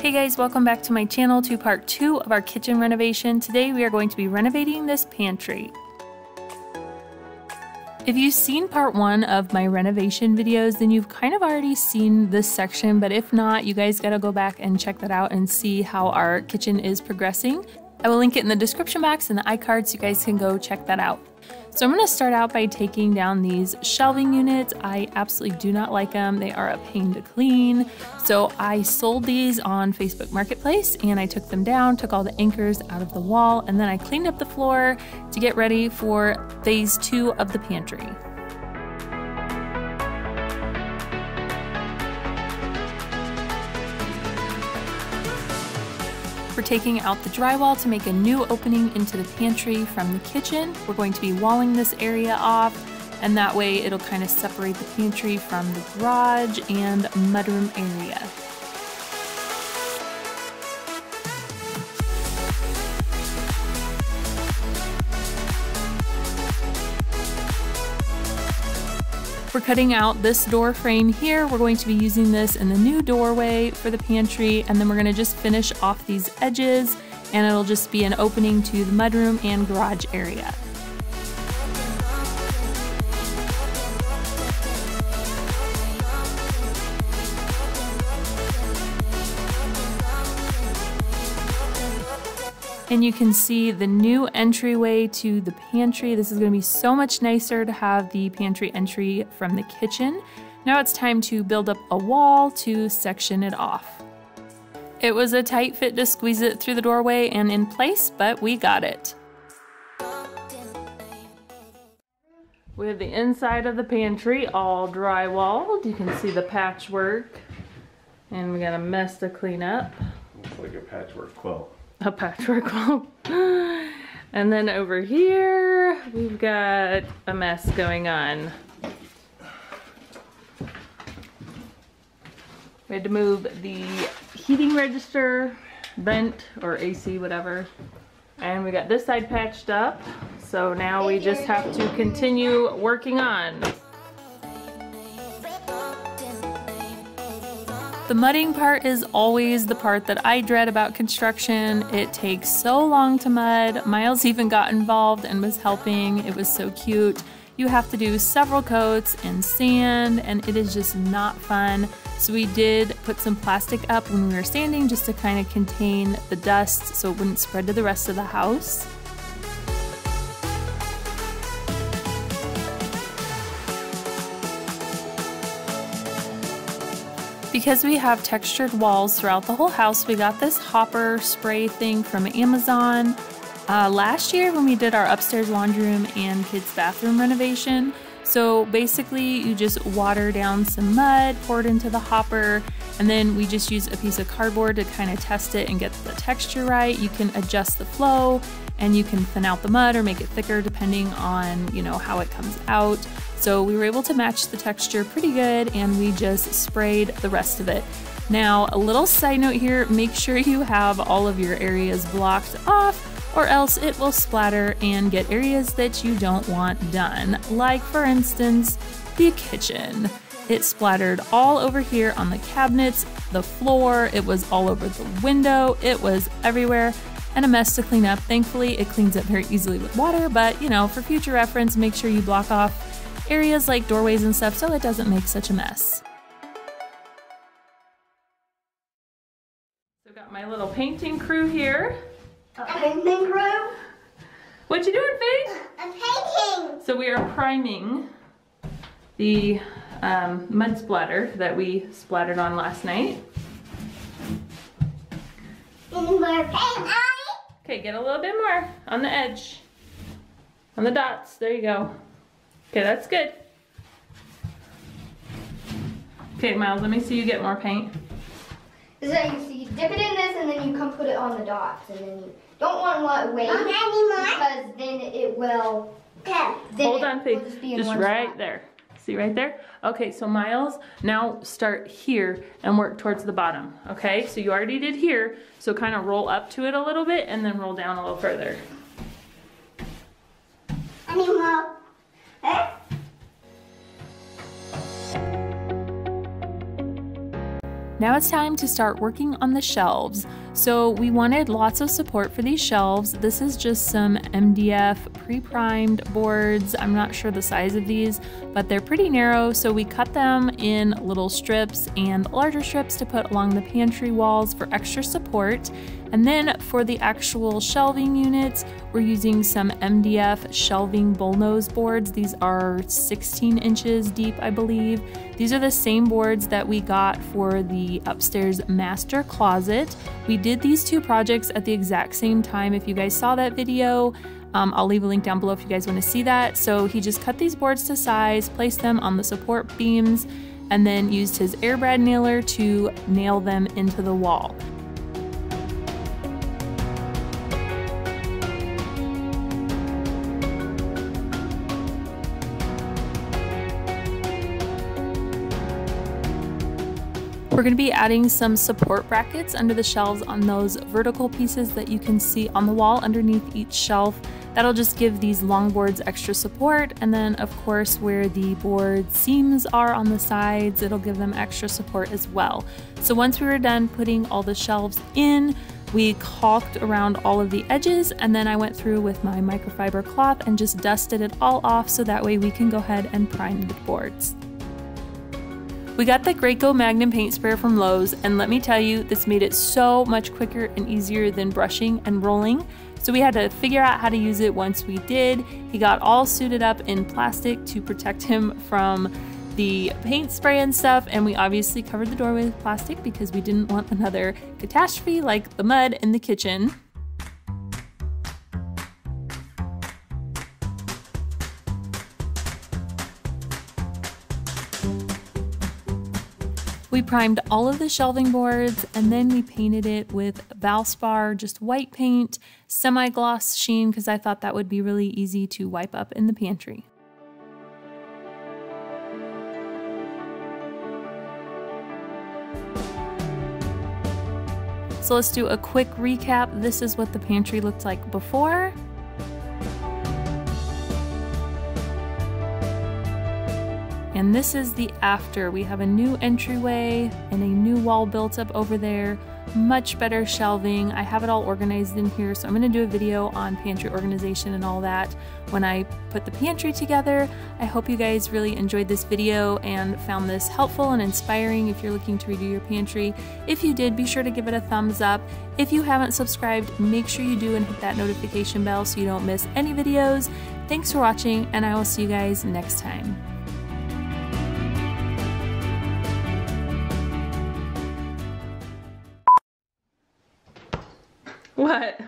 Hey guys, welcome back to my channel to part 2 of our kitchen renovation. Today we are going to be renovating this pantry. If you've seen part 1 of my renovation videos, then you've kind of already seen this section, but if not, you guys gotta go back and check that out and see how our kitchen is progressing. I will link it in the description box and the iCard so you guys can go check that out. So I'm going to start out by taking down these shelving units. I absolutely do not like them. They are a pain to clean. So I sold these on Facebook Marketplace and I took them down, took all the anchors out of the wall, and then I cleaned up the floor to get ready for phase 2 of the pantry. We're taking out the drywall to make a new opening into the pantry from the kitchen. We're going to be walling this area off, and that way it'll kind of separate the pantry from the garage and mudroom area. We're cutting out this door frame here. We're going to be using this in the new doorway for the pantry, and then we're gonna just finish off these edges, and it'll just be an opening to the mudroom and garage area. And you can see the new entryway to the pantry. This is gonna be so much nicer to have the pantry entry from the kitchen. Now it's time to build up a wall to section it off. It was a tight fit to squeeze it through the doorway and in place, but we got it. We have the inside of the pantry all drywalled. You can see the patchwork. And we got a mess to clean up. Looks like a patchwork quilt. A patchwork quilt. And then over here, we've got a mess going on. We had to move the heating register, vent, or AC, whatever. And we got this side patched up. So now we just have to continue working on. The mudding part is always the part that I dread about construction. It takes so long to mud. Miles even got involved and was helping. It was so cute. You have to do several coats and sand, and it is just not fun. So we did put some plastic up when we were sanding just to kind of contain the dust so it wouldn't spread to the rest of the house. Because we have textured walls throughout the whole house, we got this hopper spray thing from Amazon last year when we did our upstairs laundry room and kids' bathroom renovation. So basically you just water down some mud, pour it into the hopper, and then we just use a piece of cardboard to kind of test it and get the texture right. You can adjust the flow and you can thin out the mud or make it thicker depending on, you know, how it comes out. So we were able to match the texture pretty good, and we just sprayed the rest of it. Now, a little side note here, make sure you have all of your areas blocked off, or else it will splatter and get areas that you don't want done. Like, for instance, the kitchen. It splattered all over here on the cabinets, the floor, it was all over the window, it was everywhere, and a mess to clean up. Thankfully, it cleans up very easily with water, but you know, for future reference, make sure you block off areas like doorways and stuff so it doesn't make such a mess. So got my little painting crew here. A painting crew? What you doing, Faith? I'm painting. So we are priming the mud splatter that we splattered on last night. Any more paint? Okay, get a little bit more on the edge. On the dots, there you go. Okay, that's good. Okay, Miles, let me see you get more paint. So you dip it in this and then you come put it on the dots, and then you don't want to let it wait because then it will. Hold on, Faith. Just right there. See right there? Okay, so Miles, now start here and work towards the bottom. Okay, so you already did here, so kind of roll up to it a little bit and then roll down a little further. Any more? Now it's time to start working on the shelves. So we wanted lots of support for these shelves. This is just some MDF pre-primed boards. I'm not sure the size of these, but they're pretty narrow. So we cut them in little strips and larger strips to put along the pantry walls for extra support. And then for the actual shelving units, we're using some MDF shelving bullnose boards. These are 16 inches deep, I believe. These are the same boards that we got for the upstairs master closet. We did these two projects at the exact same time. If you guys saw that video, I'll leave a link down below if you guys want to see that. So he just cut these boards to size, placed them on the support beams, and then used his air brad nailer to nail them into the wall. We're going to be adding some support brackets under the shelves on those vertical pieces that you can see on the wall underneath each shelf. That'll just give these long boards extra support, and then of course where the board seams are on the sides, it'll give them extra support as well. So once we were done putting all the shelves in, we caulked around all of the edges, and then I went through with my microfiber cloth and just dusted it all off so that way we can go ahead and prime the boards. We got the Graco Magnum paint sprayer from Lowe's, and let me tell you, this made it so much quicker and easier than brushing and rolling. So we had to figure out how to use it once we did. He got all suited up in plastic to protect him from the paint spray and stuff, and we obviously covered the door with plastic because we didn't want another catastrophe like the mud in the kitchen. We primed all of the shelving boards, and then we painted it with Valspar, just white paint, semi-gloss sheen, because I thought that would be really easy to wipe up in the pantry. So let's do a quick recap. This is what the pantry looked like before. And this is the after. We have a new entryway and a new wall built up over there. Much better shelving. I have it all organized in here, so I'm going to do a video on pantry organization and all that when I put the pantry together. I hope you guys really enjoyed this video and found this helpful and inspiring if you're looking to redo your pantry. If you did, be sure to give it a thumbs up. If you haven't subscribed, make sure you do and hit that notification bell so you don't miss any videos. Thanks for watching, and I will see you guys next time. What?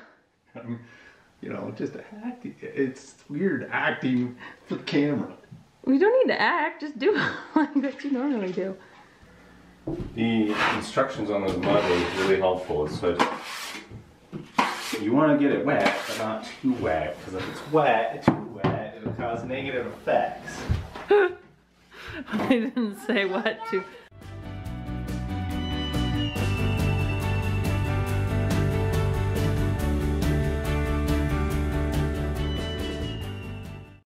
You know, just acting. It's weird acting for camera. We don't need to act, just do like what you normally do. The instructions on those mud is really helpful. So you want to get it wet, but not too wet, because if it's wet, too wet, it'll cause negative effects. I didn't say what to.